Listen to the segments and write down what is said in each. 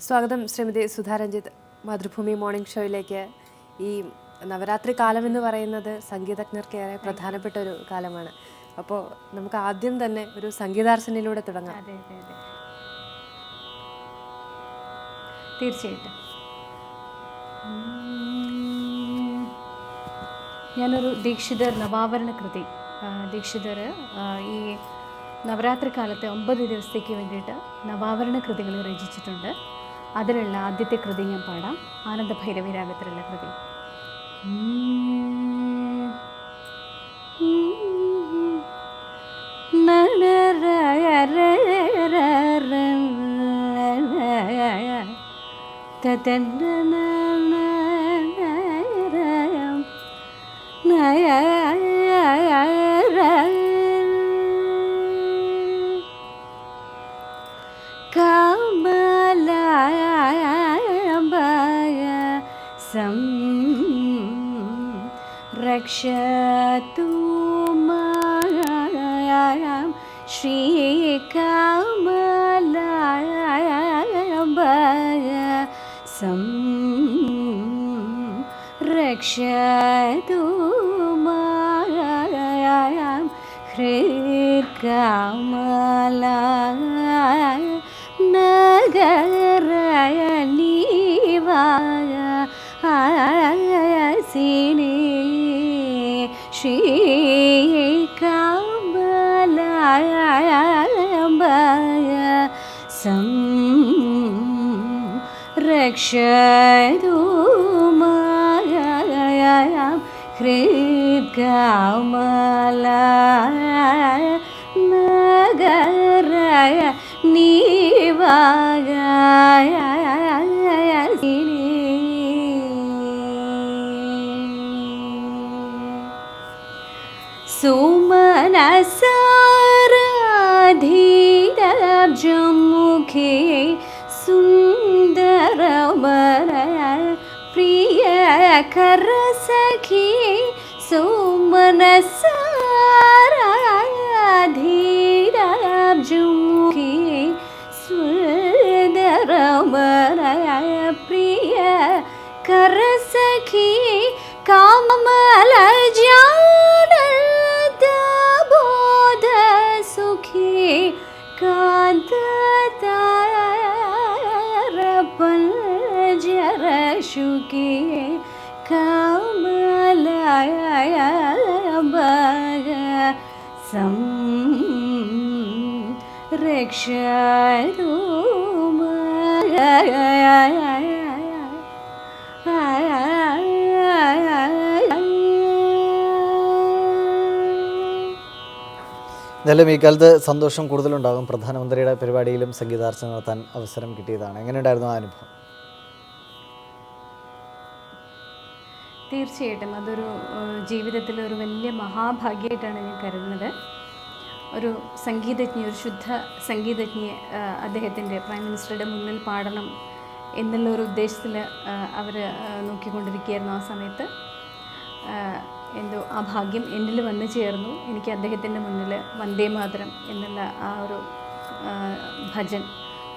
സ്വാഗതം ശ്രീമതി സുധാ രഞ്ജിത്ത് മാതൃഭൂമി മോർണിംഗ് ഷോയിലേക്ക്. ഈ നവരാത്രി കാലം എന്ന് പറയുന്നത് സംഗീതജ്ഞർക്ക് ഏറെ പ്രധാനപ്പെട്ട ഒരു കാലമാണ്. അപ്പോൾ നമുക്ക് ആദ്യം തന്നെ ഒരു സംഗീതാർച്ചനയിലൂടെ തുടങ്ങാം. അതെ അതെ അതെ, തീർച്ചയായിട്ടും. ഞാനൊരു ദീക്ഷിതർ നവാവരണ കൃതി, ദീക്ഷിതർ ഈ നവരാത്രി കാലത്തെ 9 ദിവസത്തേക്ക് വേണ്ടിയിട്ട് നവാവരണ കൃതികൾ രചിച്ചിട്ടുണ്ട്. അതിലുള്ള ആദ്യത്തെ കൃതി ഞാൻ പാടാം. ആനന്ദഭൈരവി രാഗത്തിലുള്ള കൃതി. रक्षतु मां श्रीकमलाभयं रक्षतु मां हृत्कमलाय नगरनिवाय आसिने श्रीकमलाभय रक्षतु मां हृत्कमलाय नगरय निवाय सुमनसाराधिरब्जमुखे सुन्दरमरय प्रियकरसखी सुमनसाराधिरब्जमुखे सुन्दरमरय प्रियकरसखी कामलजानन्दबोध सुखी कान्ततारपञ्जरशुके कमलाय रक्षतु എന്നാലും ഈ കാലത്ത് സന്തോഷം കൂടുതലുണ്ടാകും. പ്രധാനമന്ത്രിയുടെ പരിപാടിയിലും സംഗീതാർച്ചന നടത്താൻ അവസരം കിട്ടിയതാണ്. എങ്ങനെയുണ്ടായിരുന്നു ആ അനുഭവം? തീർച്ചയായിട്ടും അതൊരു ജീവിതത്തിൽ ഒരു വലിയ മഹാഭാഗ്യമായിട്ടാണ് ഞാൻ കരുതുന്നത്. ഒരു സംഗീതജ്ഞ, ഒരു ശുദ്ധ സംഗീതജ്ഞയെ അദ്ദേഹത്തിൻ്റെ പ്രൈം മിനിസ്റ്ററുടെ മുന്നിൽ പാടണം എന്നുള്ള ഒരു ഉദ്ദേശത്തിൽ അവർ നോക്കിക്കൊണ്ടിരിക്കുകയായിരുന്നു. ആ സമയത്ത് എന്തോ ആ ഭാഗ്യം എന്നിൽ വന്നു ചേർന്നു. എനിക്ക് അദ്ദേഹത്തിൻ്റെ മുന്നിൽ വന്ദേ മാതരം എന്നുള്ള ആ ഒരു ഭജൻ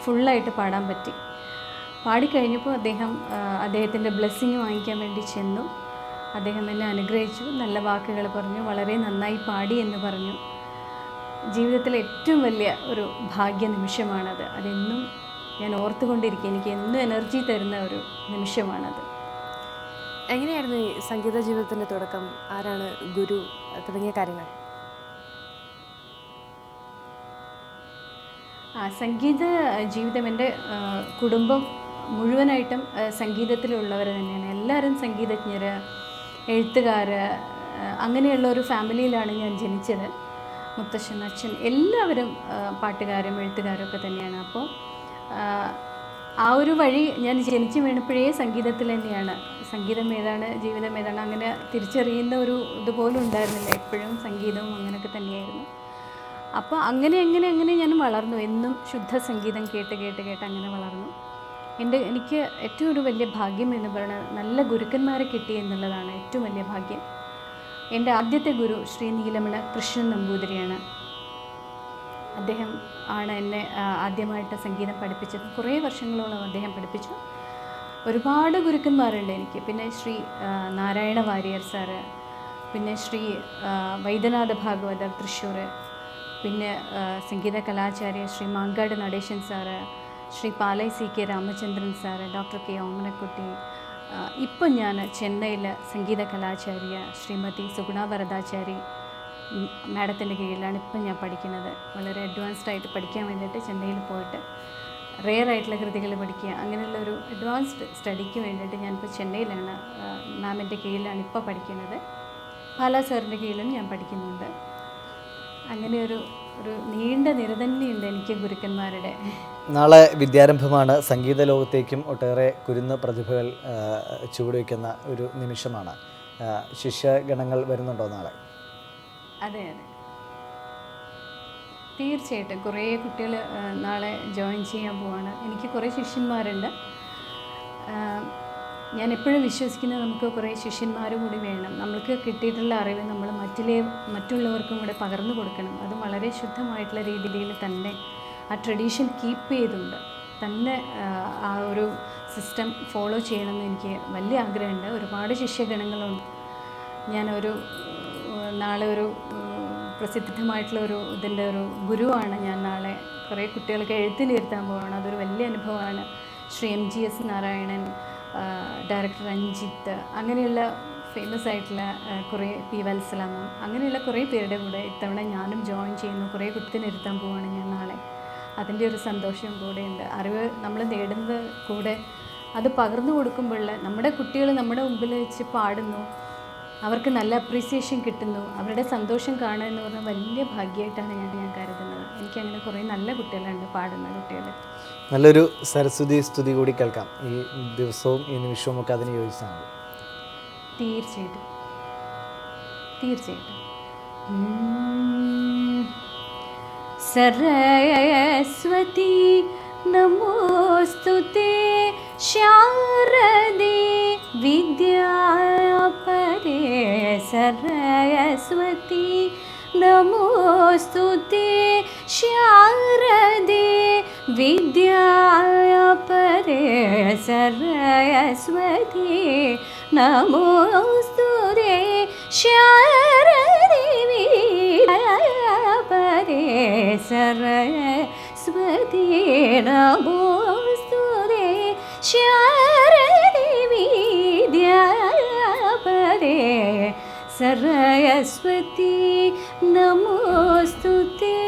ഫുള്ളായിട്ട് പാടാൻ പറ്റി. പാടിക്കഴിഞ്ഞപ്പോൾ അദ്ദേഹത്തിൻ്റെ ബ്ലെസ്സിങ് വാങ്ങിക്കാൻ വേണ്ടി ചെന്നു. അദ്ദേഹം എന്നെ അനുഗ്രഹിച്ചു, നല്ല വാക്കുകൾ പറഞ്ഞു, വളരെ നന്നായി പാടി എന്ന് പറഞ്ഞു. ജീവിതത്തിലെ ഏറ്റവും വലിയ ഒരു ഭാഗ്യ നിമിഷമാണത്. അതെന്നും ഞാൻ ഓർത്തുകൊണ്ടിരിക്കുക. എനിക്ക് എന്നും എനർജി തരുന്ന ഒരു നിമിഷമാണത്. എങ്ങനെയായിരുന്നു ഈ സംഗീത ജീവിതത്തിൻ്റെ തുടക്കം? ആരാണ് ഗുരു തുടങ്ങിയ കാര്യങ്ങൾ? സംഗീത ജീവിതം, എൻ്റെ കുടുംബം മുഴുവനായിട്ടും സംഗീതത്തിലുള്ളവർ തന്നെയാണ്. എല്ലാവരും സംഗീതജ്ഞർ, എഴുത്തുകാർ, അങ്ങനെയുള്ള ഒരു ഫാമിലിയിലാണ് ഞാൻ ജനിച്ചത്. മുത്തശ്ശൻ, അച്ഛൻ എല്ലാവരും പാട്ടുകാരും എഴുത്തുകാരും ഒക്കെ തന്നെയാണ്. അപ്പോൾ ആ ഒരു വഴി ഞാൻ ജനിച്ചു വീണപ്പോഴേ സംഗീതത്തിൽ തന്നെയാണ്. സംഗീതം ഏതാണ്, ജീവിതം ഏതാണ്, അങ്ങനെ തിരിച്ചറിയുന്ന ഒരു ഇതുപോലും ഉണ്ടായിരുന്നില്ല. എപ്പോഴും സംഗീതവും അങ്ങനെയൊക്കെ തന്നെയായിരുന്നു. അപ്പോൾ അങ്ങനെ ഞാൻ വളർന്നു. എന്നും ശുദ്ധ സംഗീതം കേട്ട് അങ്ങനെ വളർന്നു. എനിക്ക് ഏറ്റവും ഒരു വലിയ ഭാഗ്യം എന്ന് പറയുന്നത് നല്ല ഗുരുക്കന്മാരെ കിട്ടി എന്നുള്ളതാണ് ഏറ്റവും വലിയ ഭാഗ്യം. എൻ്റെ ആദ്യത്തെ ഗുരു ശ്രീ നീലമണ കൃഷ്ണൻ നമ്പൂതിരിയാണ്. അദ്ദേഹം ആണ് എന്നെ ആദ്യമായിട്ട് സംഗീതം പഠിപ്പിച്ചത്. കുറേ വർഷങ്ങളോളം അദ്ദേഹം പഠിപ്പിച്ചു. ഒരുപാട് ഗുരുക്കന്മാരുണ്ട് എനിക്ക്. പിന്നെ ശ്രീ നാരായണ വാര്യർ സാറ്, പിന്നെ ശ്രീ വൈദ്യനാഥ ഭാഗവതർ തൃശ്ശൂർ, പിന്നെ സംഗീത കലാചാര്യ Shri Mangad Natesan sir, Shri Palai C K Ramachandran sir, doctor K Omanakutty. ഇപ്പം ഞാൻ ചെന്നൈയിൽ സംഗീത കലാചാര്യ ശ്രീമതി സുഗുണ വരദാചാരി മാഡത്തിൻ്റെ കീഴിലാണ് ഇപ്പം ഞാൻ പഠിക്കുന്നത്. വളരെ അഡ്വാൻസ്ഡ് ആയിട്ട് പഠിക്കാൻ വേണ്ടിയിട്ട് ചെന്നൈയിൽ പോയിട്ട് റെയർ ആയിട്ടുള്ള കൃതികൾ പഠിക്കുക, അങ്ങനെയുള്ള ഒരു അഡ്വാൻസ്ഡ് സ്റ്റഡിക്ക് വേണ്ടിയിട്ട് ഞാനിപ്പോൾ ചെന്നൈയിലാണ്, മാമിൻ്റെ കീഴിലാണ് ഇപ്പോൾ പഠിക്കുന്നത്. പാലാ സാറിൻ്റെ കീഴിലും ഞാൻ പഠിക്കുന്നുണ്ട്. അങ്ങനെ ഒരു നീണ്ട നിര തന്നെയുണ്ട് എനിക്ക് ഗുരുക്കന്മാരുടെ. നാളെ വിദ്യാരംഭമാണ്. സംഗീത ലോകത്തേക്കും ഒട്ടേറെ കുരുന്ന് പ്രതിഭകൾ ചുവടുവയ്ക്കുന്ന ഒരു നിമിഷമാണ്. ശിഷ്യഗണങ്ങൾ വരുന്നുണ്ടോ നാളെ? അതെ അതെ, തീർച്ചയായിട്ടും കുറേ കുട്ടികൾ നാളെ ജോയിൻ ചെയ്യാൻ പോവാണ്. എനിക്ക് കുറേ ശിഷ്യന്മാരുണ്ട്. ഞാൻ എപ്പോഴും വിശ്വസിക്കുന്നത് നമുക്ക് കുറേ ശിഷ്യന്മാരും കൂടി വേണം. നമ്മൾക്ക് കിട്ടിയിട്ടുള്ള അറിവ് നമ്മൾ മറ്റുള്ളവർക്കും കൂടെ പകർന്നു കൊടുക്കണം. അത് വളരെ ശുദ്ധമായിട്ടുള്ള രീതിയിൽ തന്നെ ആ ട്രഡീഷൻ കീപ്പ് ചെയ്തുകൊണ്ട് തന്നെ ആ ഒരു സിസ്റ്റം ഫോളോ ചെയ്യണമെന്ന് എനിക്ക് വലിയ ആഗ്രഹമുണ്ട്. ഒരുപാട് ശിഷ്യഗണങ്ങളുണ്ട്. നാളെ ഒരു പ്രസിദ്ധമായിട്ടുള്ള ഇതിൻ്റെ ഒരു ഗുരുവാണ് ഞാൻ. നാളെ കുറേ കുട്ടികൾക്ക് എഴുത്തിനിരുത്താൻ പോവുകയാണ്. അതൊരു വലിയ അനുഭവമാണ്. ശ്രീ MGS നാരായണൻ, ഡയറക്ടർ രഞ്ജിത്ത്, അങ്ങനെയുള്ള ഫേമസ് ആയിട്ടുള്ള കുറേ P. വത്സലാമ്മ, അങ്ങനെയുള്ള കുറേ പേരുടെ കൂടെ ഇത്തവണ ഞാനും ജോയിൻ ചെയ്യുന്നു. കുറേ കുട്ടിനിരുത്താൻ പോവുകയാണ് ഞാൻ നാളെ. അതിൻ്റെ ഒരു സന്തോഷവും കൂടെയുണ്ട്. അറിവ് നമ്മൾ നേടുന്നത് കൂടെ അത് പകർന്നു കൊടുക്കുമ്പോൾ നമ്മുടെ കുട്ടികൾ നമ്മുടെ മുമ്പിൽ വെച്ച് പാടുന്നു, അവർക്ക് നല്ല അപ്രീസിയേഷൻ കിട്ടുന്നു, അവരുടെ സന്തോഷം കാണുക എന്ന് പറഞ്ഞാൽ വലിയ ഭാഗ്യമായിട്ടാണ് ഞാൻ കരുതുന്നത്. എനിക്കങ്ങനെ കുറേ നല്ല കുട്ടികളുണ്ട്, പാടുന്ന കുട്ടികൾ. നല്ലൊരു സരസ്വതി സ്തുതി കൂടി കേൾക്കാം. ഈ ദിവസവും ഈ നിമിഷവും ഒക്കെ അതിന് യോജിച്ചാണ്. തീർച്ചയായിട്ടും തീർച്ചയായിട്ടും. സരസ്വതി നമോസ്തുതേ ശാരദേ വിദ്യാപരേ. സരസ്വതി നമോസ്തുതേ ശാരദേ വിദ്യാപരേ. സരസ്വതി നമോസ്തുതേ ശാരദേ വിദ്യാപരേ. സരസ്വതി നമോസ്തുതേ ശാരദേ വിദ്യാപരേ. സരസ്വതി നമോസ്തുതേ.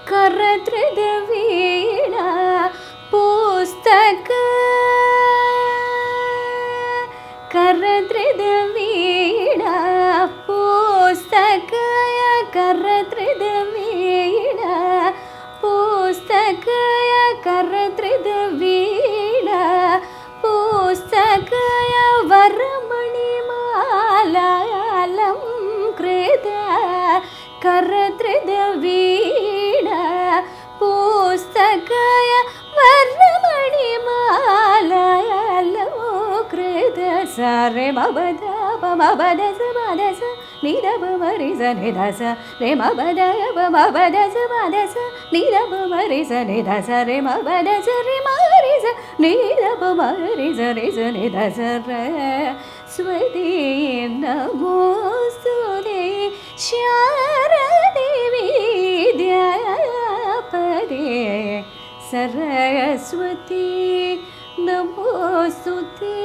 കരധൃത വീണ പുസ്തക, കരധൃത വീണ പുസ്തക, കരധൃത വീണ പുസ്തക, കരധൃത വീണ പുസ്തക, വരമണിമാലാലം കൃത, കരധൃത വീണ പുസ്തക, വരമണിമാലാലം കൃത. സരെ മബദ പമബദ സമദസ നിദബ മരിസ നിദസ രെ മബദ പമബദ സമദസ നിദബ മരിസ നിദസ രെ മബദ രെ മരിസ നിദബ മരിസ റിസ നിദസ രെ. സ്വതി നമോസ്തുതേ ശാരദേ വിദ്യാപരേ. സരസ്വതി നമോസ്തുതേ.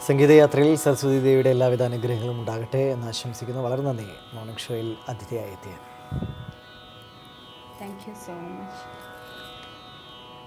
സംഗീതയാത്രയിൽ സരസ്വതി ദേവിയുടെ എല്ലാവിധ അനുഗ്രഹങ്ങളും ഉണ്ടാകട്ടെ എന്ന് ആശംസിക്കുന്നു. വളരെ നന്ദി മോർണിംഗ് ഷോയിൽ അതിഥിയായി എത്തിയ. Thank you so much.